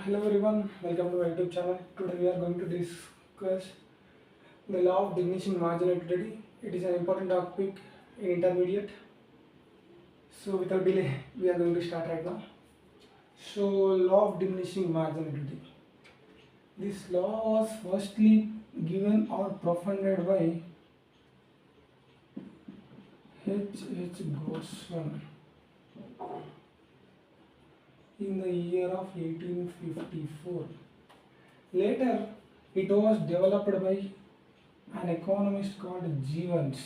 Hello everyone, welcome to my YouTube channel. Today we are going to discuss the law of diminishing marginal utility. It is an important topic in intermediate. So without delay, we are going to start right now. So law of diminishing marginal utility. This law was firstly given or profounded by H. Goswami in the year of 1854. Later, it was developed by an economist called Jevons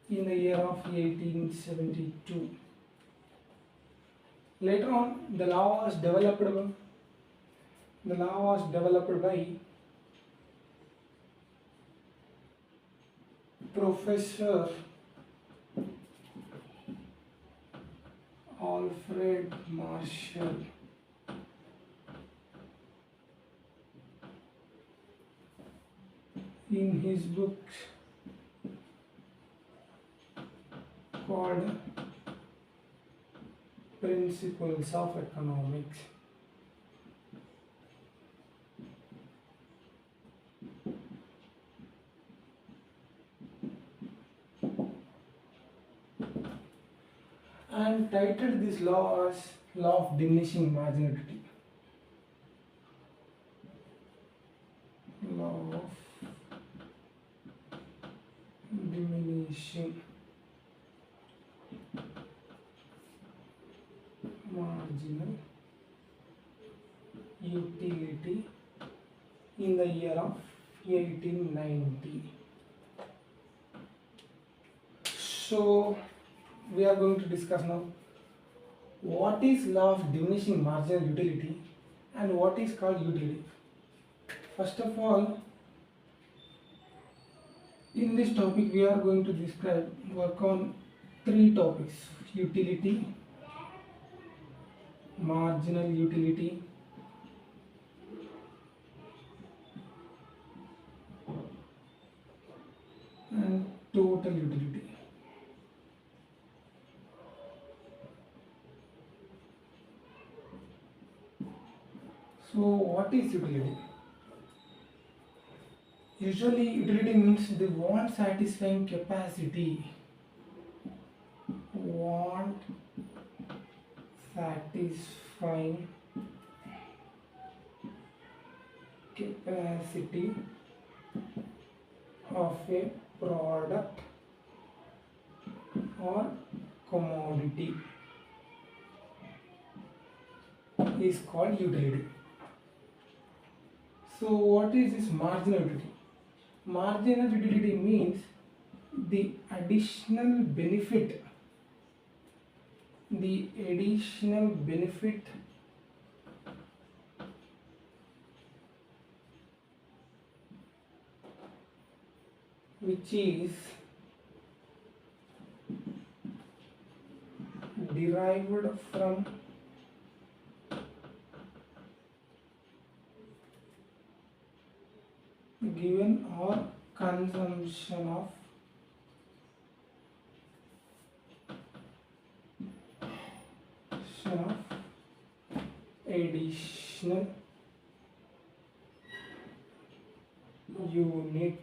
in the year of 1872. Later on, the law was developed by Professor Alfred Marshall in his book called Principles of Economics. And titled this law as Law of Diminishing Marginality. Law of Diminishing Marginal Utility in the year of 1890. So we are going to discuss now what is law of diminishing marginal utility and what is called utility. First of all, in this topic we are going to work on three topics: utility, marginal utility, and total utility. So what is utility? Usually utility means the want satisfying capacity. Want satisfying capacity of a product or commodity is called utility. So what is this marginal utility? Marginal utility means the additional benefit which is derived from given or consumption of additional unit.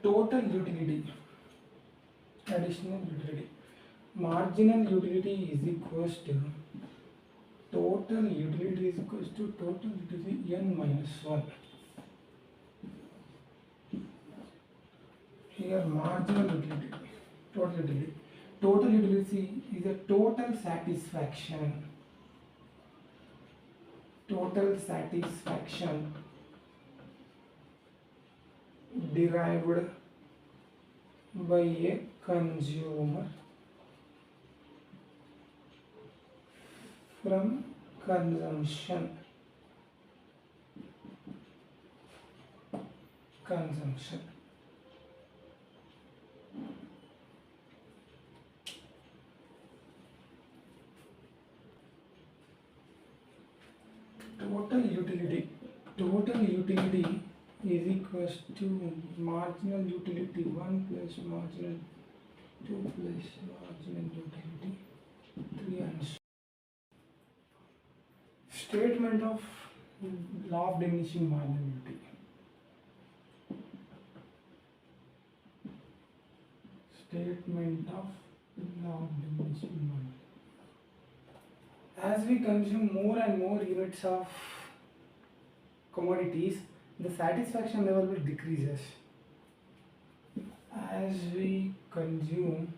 Total utility. Additional utility. Marginal utility is equals to total utility is equals to total utility n minus 1. Here marginal utility, total utility. Total utility is a total satisfaction. Total satisfaction derived by a consumer from consumption. Total utility is equals to marginal utility 1 plus marginal 2 plus marginal utility Statement of law of diminishing marginality. Statement of law of diminishing marginality. As we consume more and more units of commodities, the satisfaction level will decreases. As we consume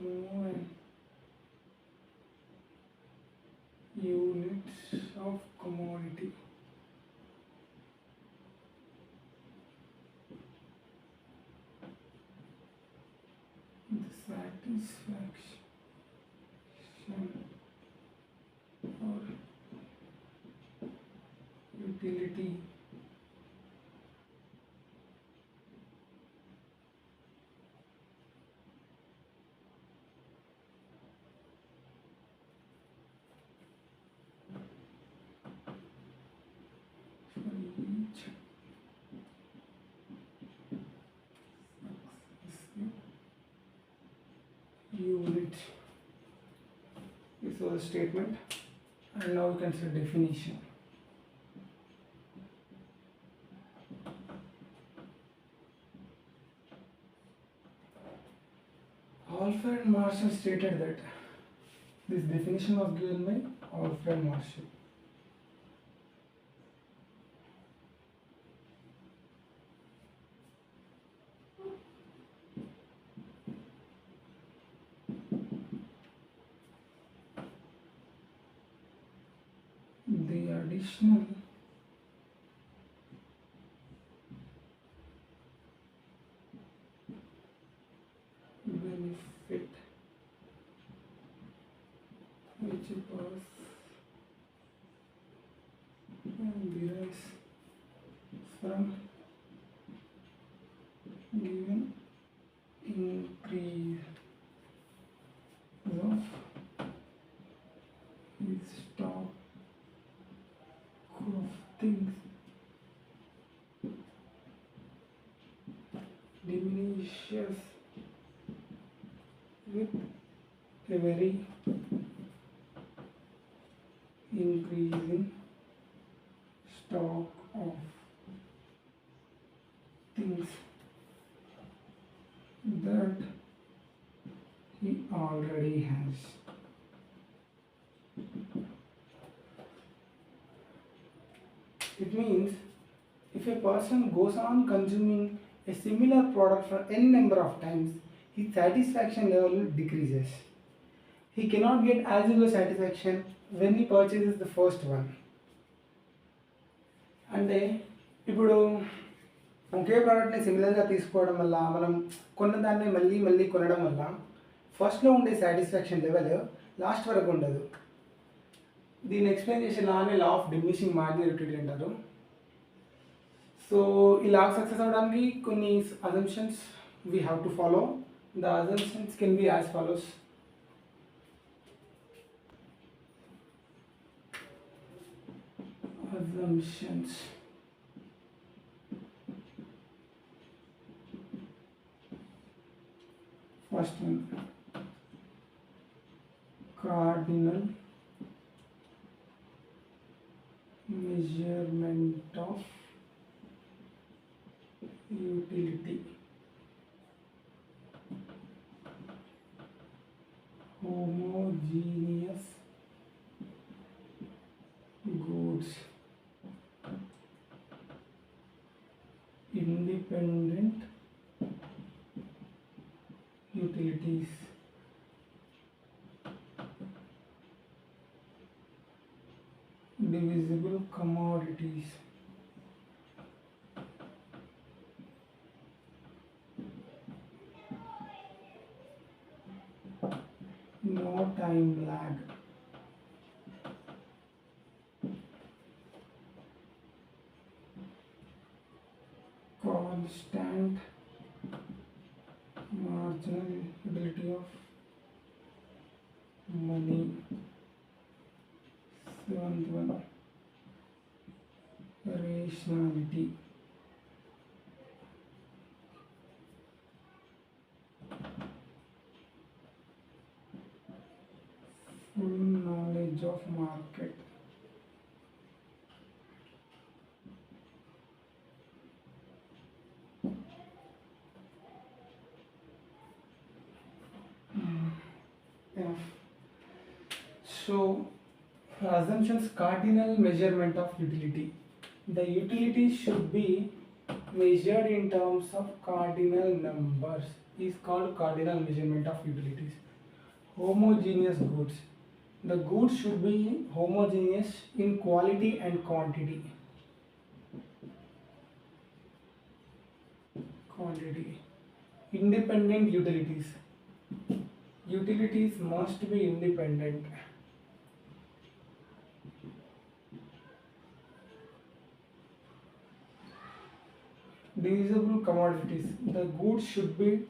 more units of commodity, the satisfaction or utility for each successive unit. This was a statement, and now we can see definition. Alfred and Marshall stated that this definition was given by Alfred Marshall. The additional benefit which a person derives from given increase of his stock of things diminishes with a very increasing stock of things that he already has. It means if a person goes on consuming a similar product for n number of times, his satisfaction level decreases. He cannot get as much satisfaction when he purchases the first one. అంటే ఇప్పుడు ఒకే ప్రోడక్ట్ని సిమిలర్గా తీసుకోవడం వల్ల మనం కొన్నదాన్ని మళ్ళీ మళ్ళీ కొనడం వల్ల ఫస్ట్లో ఉండే సాటిస్ఫాక్షన్ లెవెల్ లాస్ట్ వరకు ఉండదు. దీన్ని ఎక్స్ప్లెయిన్ చేసే లానే లా ఆఫ్ డిమినిషింగ్ మార్జినాలిటీ అంటారు. సో ఈ లా సక్సెస్ అవ్వడానికి కొన్ని assumptions we have to follow. The assumptions can be as follows. Assumptions. First one, cardinal measurement of utility. Homogeneous goods, independent utilities, divisible commodities, no time lag, constant marginal utility of money. Seventh one, rationality. of market. Enough. So, assumptions cardinal measurement of utility. The utility should be measured in terms of cardinal numbers is called cardinal measurement of utilities. Homogeneous goods. The goods should be homogeneous in quality and quantity. Independent utilities. Utilities must be independent. Divisible commodities. The goods should be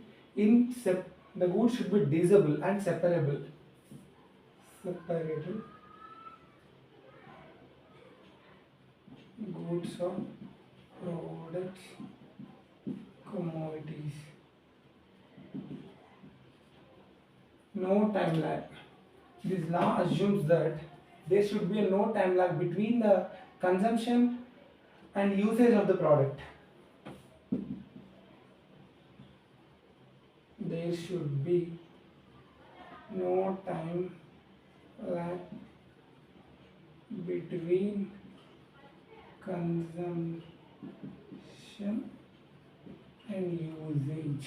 the goods should be divisible and separable. Goods or products, commodities. No time lag. This law assumes that there should be no time lag between the consumption and usage of the product. There should be no time lag between consumption and usage.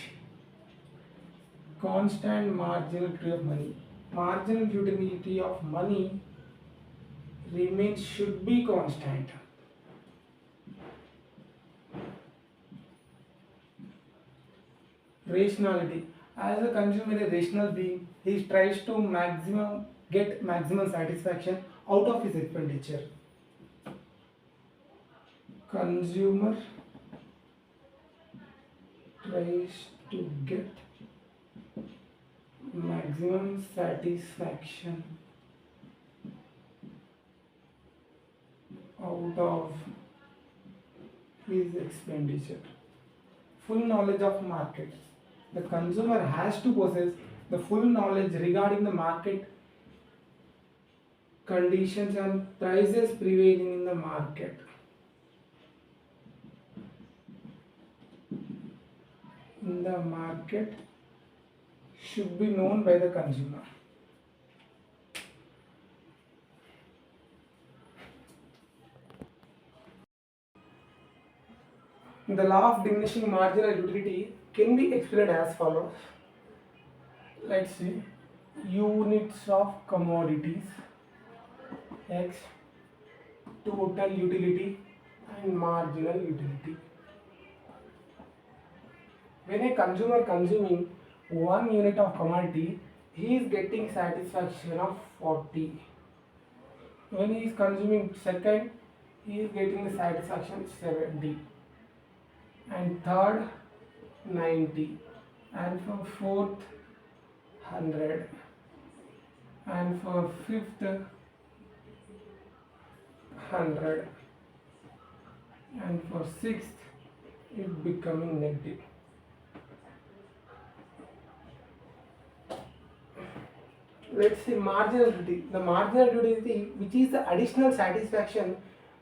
Constant marginal utility of money. Marginal utility of money should be constant. Rationality. As a consumer, a rational being, he tries to get maximum satisfaction out of his expenditure. Consumer tries to get maximum satisfaction out of his expenditure. Full knowledge of market. The consumer has to possess the full knowledge regarding the market conditions and prices prevailing in the market. In the market should be known by the consumer. The law of diminishing marginal utility can be explained as follows. Let's see. Units of commodities, X, total utility and marginal utility. When a consumer consuming 1 unit of commodity, he is getting satisfaction of 40. When he is consuming second, he is getting the satisfaction 70. And third, 90. And for fourth, 100. And for fifth, 100. And for sixth, it becoming negative. Let's say marginal utility. The marginal utility, which is the additional satisfaction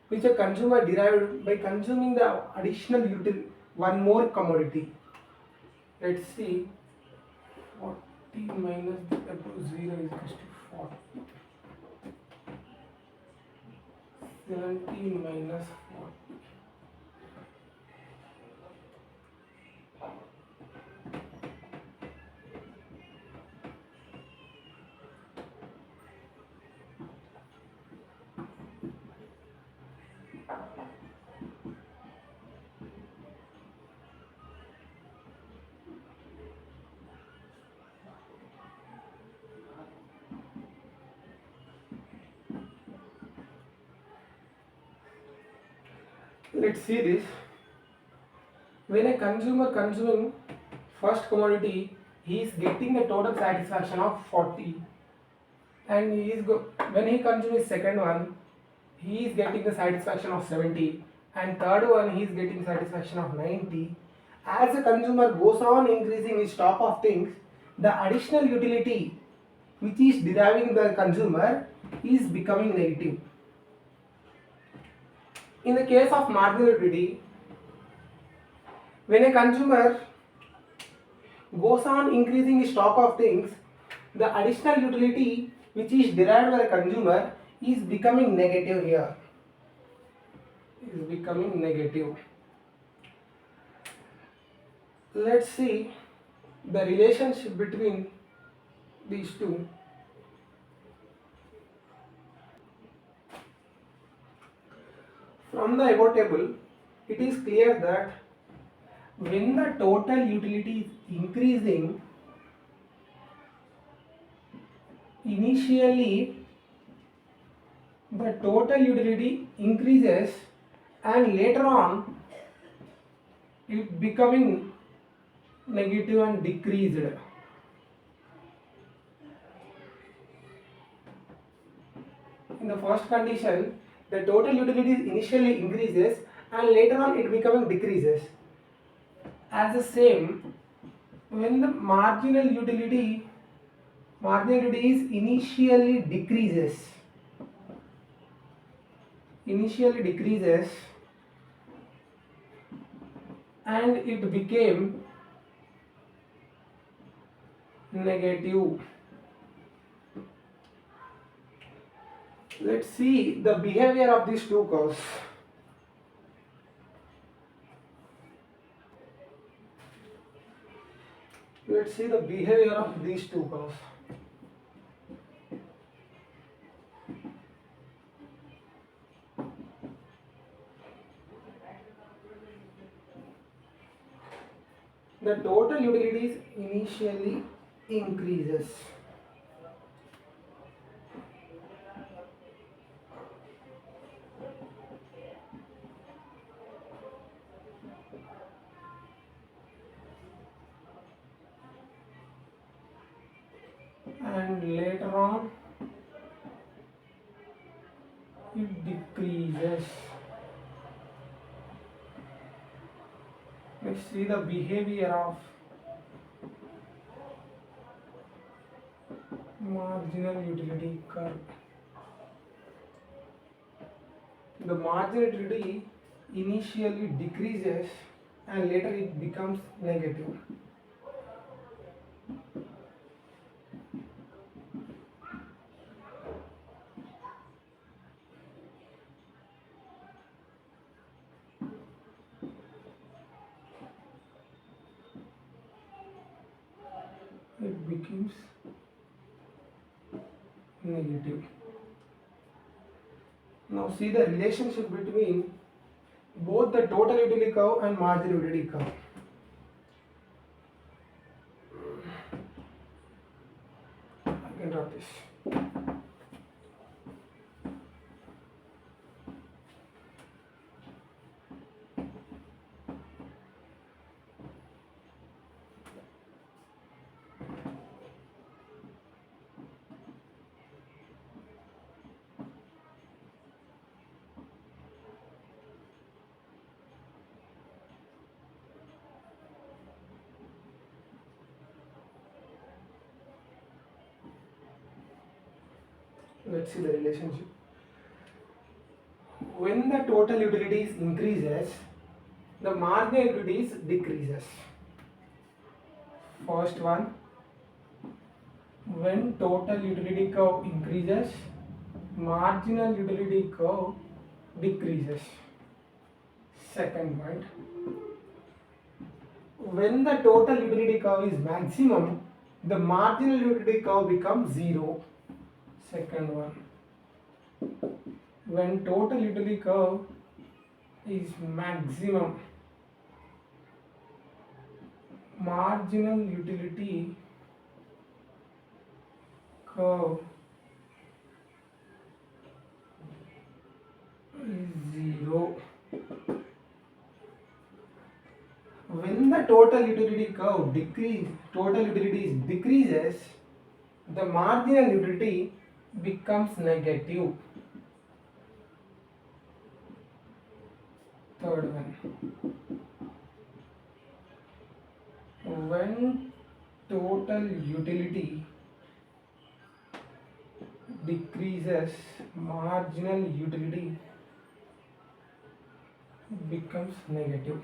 which a consumer derived by consuming the additional utility, one more commodity. Let's see, 40 minus the above 0 is equal to 40. 70 minus 40. Let's see this. When a consumer consuming first commodity, he is getting the total satisfaction of 40, and when he consumes second one, he is getting the satisfaction of 70, and third one he is getting satisfaction of 90. As the consumer goes on increasing his stock of things, the additional utility which is deriving the consumer is becoming negative. In the case of marginal utility, when a consumer goes on increasing his stock of things, the additional utility which is derived by the consumer is becoming negative here. Is becoming negative. Let's see the relationship between these two. From the above table, it is clear that when the total utility is increasing, initially the total utility increases and later on it becoming negative and decreased. In the first condition, the total utility initially increases and later on it becoming decreases. As the same, when the marginal utility is initially decreases and it became negative. Let's see the behavior of these two curves. Let's see the behavior of these two curves. The total utilities initially increases. And later on it decreases. Let's see the behavior of marginal utility curve. The marginal utility initially decreases and later it becomes negative. It becomes negative. Now see the relationship between both the total utility curve and marginal utility curve. I can draw this. Let's see the relationship. When the total utilities increases, the marginal utilities decreases. First one, when total utility curve increases, marginal utility curve decreases. Second point, when the total utility curve is maximum, the marginal utility curve becomes zero. Second one, when total utility curve is maximum, marginal utility curve is zero. When the total utility curve decreases, the marginal utility becomes negative. Third one, when total utility decreases, marginal utility becomes negative.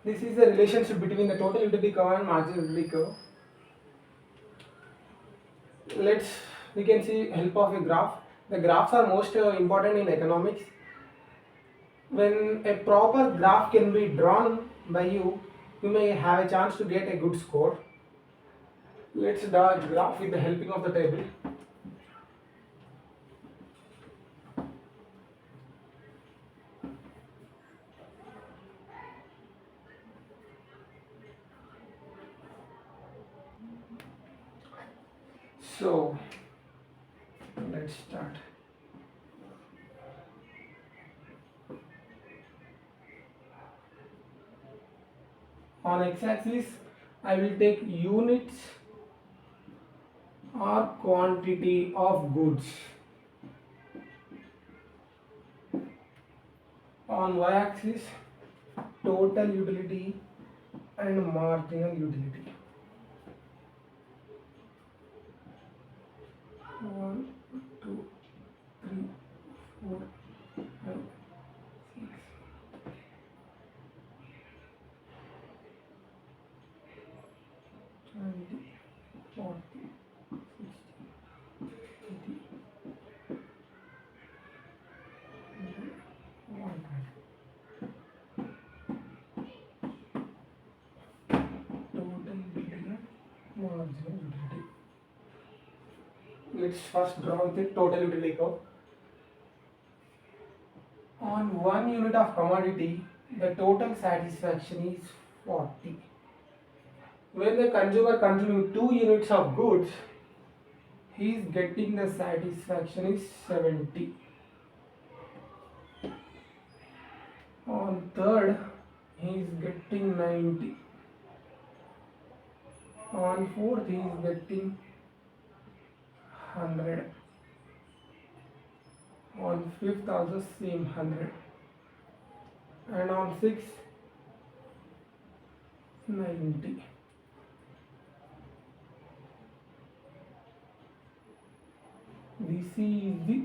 This is the relationship between the total utility curve and marginal utility curve. We can see help of a graph. The graphs are most important in economics. When a proper graph can be drawn by you, you may have a chance to get a good score. Let's draw a graph with the helping of the table. So let's start. On x-axis, I will take units or quantity of goods. On y-axis, total utility and marginal utility. 1, 2, 3, 4, 5, 6. 20, 40, 60, 80, 100. Total utility and marginal utility. Let's first draw the total utility curve. On 1 unit of commodity, the total satisfaction is 40. When the consumer consuming 2 units of goods, he is getting the satisfaction is 70. On third, he is getting 90. On fourth, he is getting 100. On fifth, also same 100. And on sixth, 90. This is the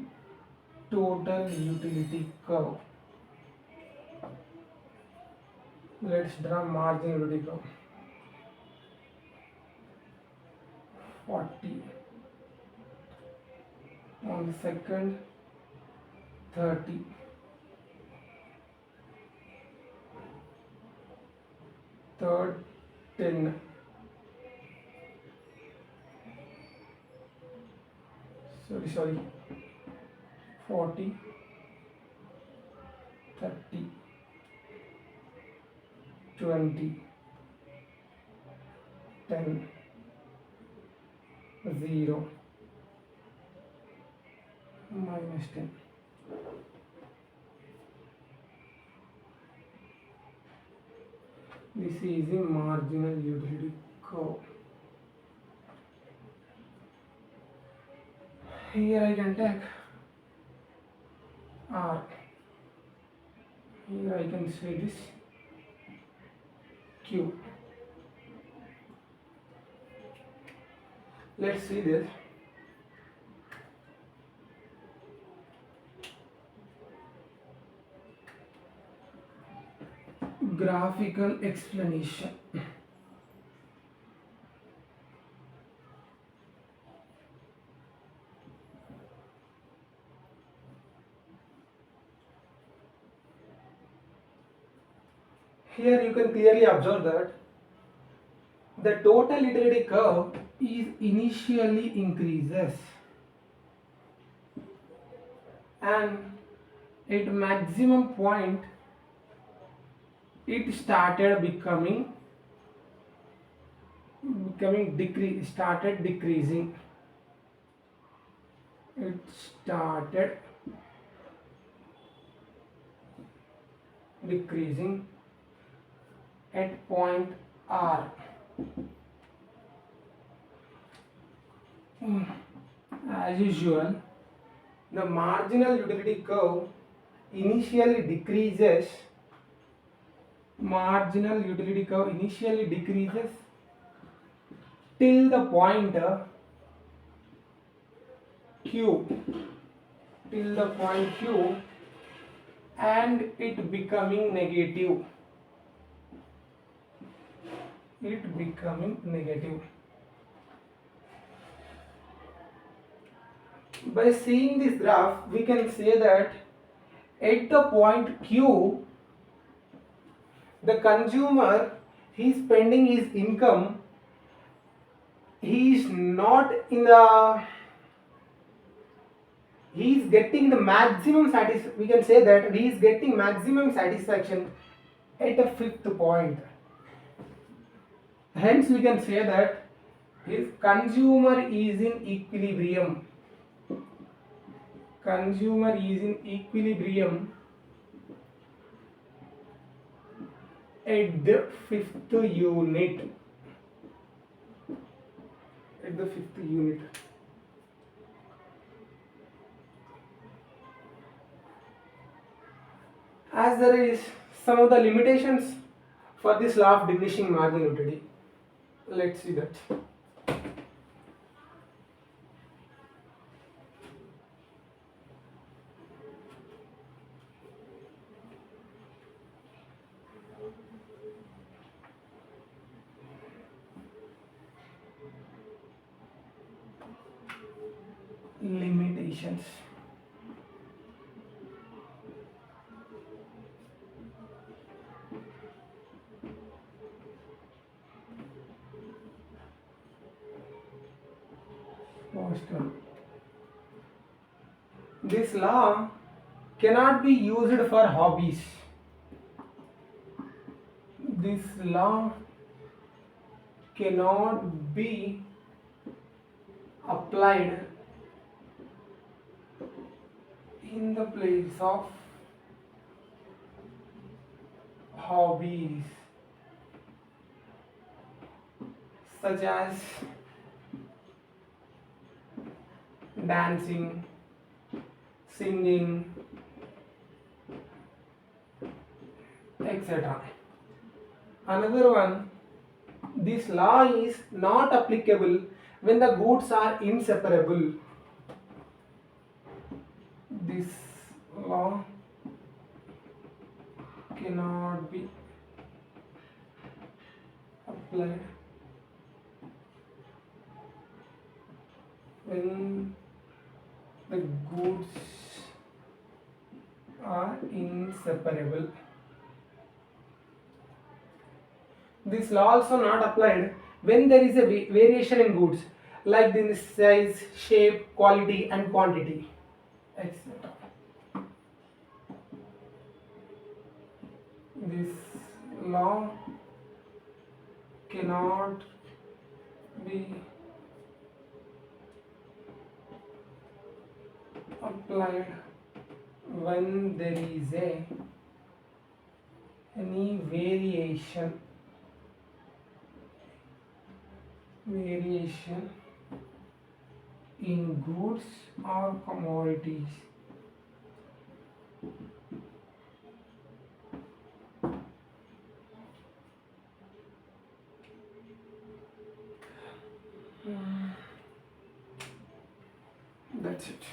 total utility curve. Let's draw marginal utility curve. 40. On the second, 30. Third, 10. Sorry. 40, 30, 20, 10, 0, minus 10. This is the marginal utility curve. Here I can take R. Here I can say this Q. Let's see this. Graphical explanation. Here you can clearly observe that the total utility curve is initially increases and at maximum point it started decreasing. It started decreasing at point R. As usual, the marginal utility curve initially decreases. Till the point Q, till the point Q, and it becoming negative. It becoming negative. By seeing this graph, we can say that at the point Q, the consumer, he is spending his income, he is not in the, he is getting the maximum satisfaction, we can say that he is getting maximum satisfaction at a fifth point. Hence we can say that his consumer is in equilibrium. Consumer is in equilibrium at the fifth unit. At the fifth unit. As there is some of the limitations for this law of diminishing marginal utility. Let's see that. Limitations. This law cannot be used for hobbies. This law cannot be applied in the place of hobbies such as dancing, singing, etc. Another one, this law is not applicable when the goods are inseparable. This law cannot be applied when the goods are inseparable. This law also not applied when there is a variation in goods, like in size, shape, quality and quantity, etc. This law cannot be applied when there is any variation in goods or commodities. That's it.